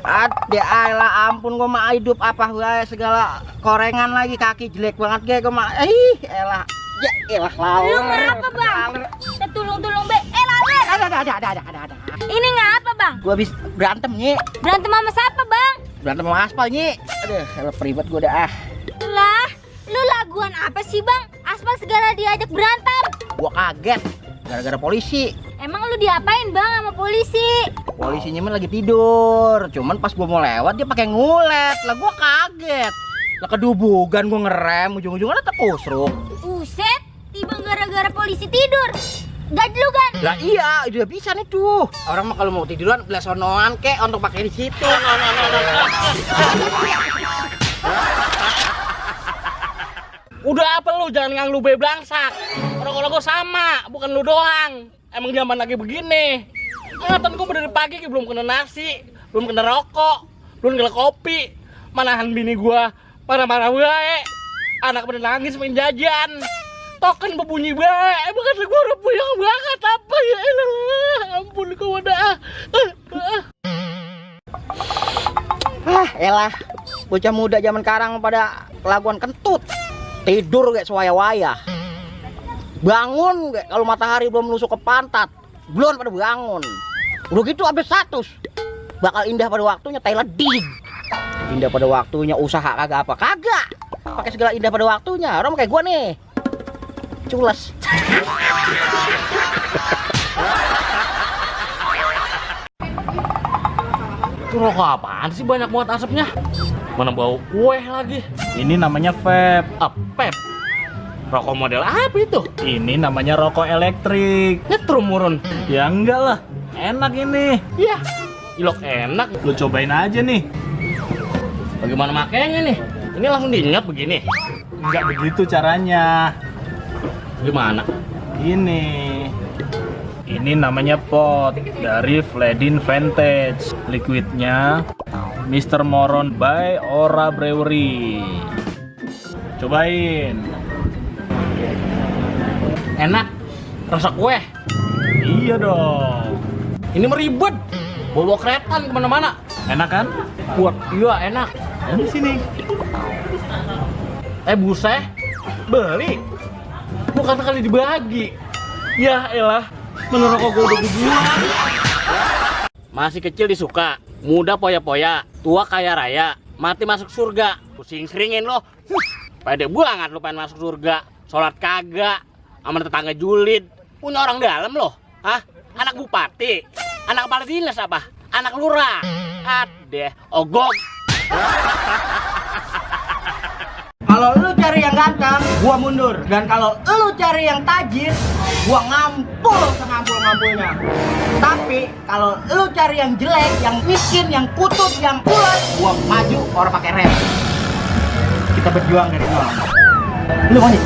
Ade alah ampun gua mah hidup apa gue segala korengan lagi kaki jelek banget gue mah elah ya elah lawan. Lu ngapa bang? Tulung be ada. Ini ngapa bang? Gua habis berantem Nyi. Berantem sama siapa bang? Berantem sama aspal Nyi. Aduh elah peribet gua dah Lah lu laguan apa sih bang? Aspal segala diajak berantem. Gua kaget gara-gara polisi. Emang lu diapain bang sama polisi? Polisinya mah lagi tidur. Cuman pas gua mau lewat dia pakai ngulet. Lah gua kaget. Lah kedubugan gua ngerem ujung-ujungnya terkusruk. Buset, tiba gara-gara polisi tidur. Gak lu kan? Lah iya, udah bisa nih tuh. Orang mah kalau mau tiduran belah sonoan kek untuk pakai di situ. Udah apa lu jangan ngang lu beblangsak. Rokok-rokok sama, bukan lu doang. Emang zaman lagi begini. Ingatan gua dari pagi belum kena nasi, belum kena rokok, belum kena kopi. Manahan bini gua marah-marah wae. Anak pada nangis main jajan. Token berbunyi bae. Emang kata gua udah punya banget apa ya elah. Ampun gua udah. Elah. Bocah muda zaman sekarang pada kelakuan kentut. Tidur kayak sewaya-waya. Bangun kayak kalau matahari belum menusuk ke pantat. Belum pada bangun. Udah gitu habis status. Bakal indah pada waktunya Thailand dig. Indah pada waktunya usaha kagak apa kagak. Pakai segala indah pada waktunya. Orang kayak gua nih. Culas. Itu rokok apaan sih banyak banget asapnya? Mana bau kue lagi? Ini namanya vape. Pep. Rokok model apa itu? Ini namanya rokok elektrik. Nyetrum murun. Ya enggak lah, enak ini. Iya. Ilok enak. Lu cobain aja nih. Bagaimana makainya nih? Ini langsung diingat begini. Enggak begitu caranya. Gimana? Ini namanya pot dari Fledin Vintage. Liquidnya Mr. Moron by Ora Brewery. Cobain. Enak. Rasa kue. Iya dong. Ini meribet. Bawa keretan kemana-mana. Enak kan? Buat iya enak. Di sini. Buset. Beli. Bukan kali dibagi. Ya elah. Mana rokok gue udah dibuang. Masih kecil disuka, muda poya-poya, tua kaya raya, mati masuk surga. Pusing seringin lo. Pede banget lo pengen masuk surga. Sholat kagak, sama tetangga julid. Punya orang dalam lo. Hah? Anak bupati, anak kepala dinas apa? Anak lurah. Adeh, ogok. Kalau lu cari yang ganteng, gua mundur. Dan kalau lu cari yang tajir, gua ngampul sengampul-ngampulnya. Tapi kalau lu cari yang jelek, yang miskin, yang kutub, yang ulet, gua maju orang pakai rem. Kita berjuang dari nol. Lu mau nih?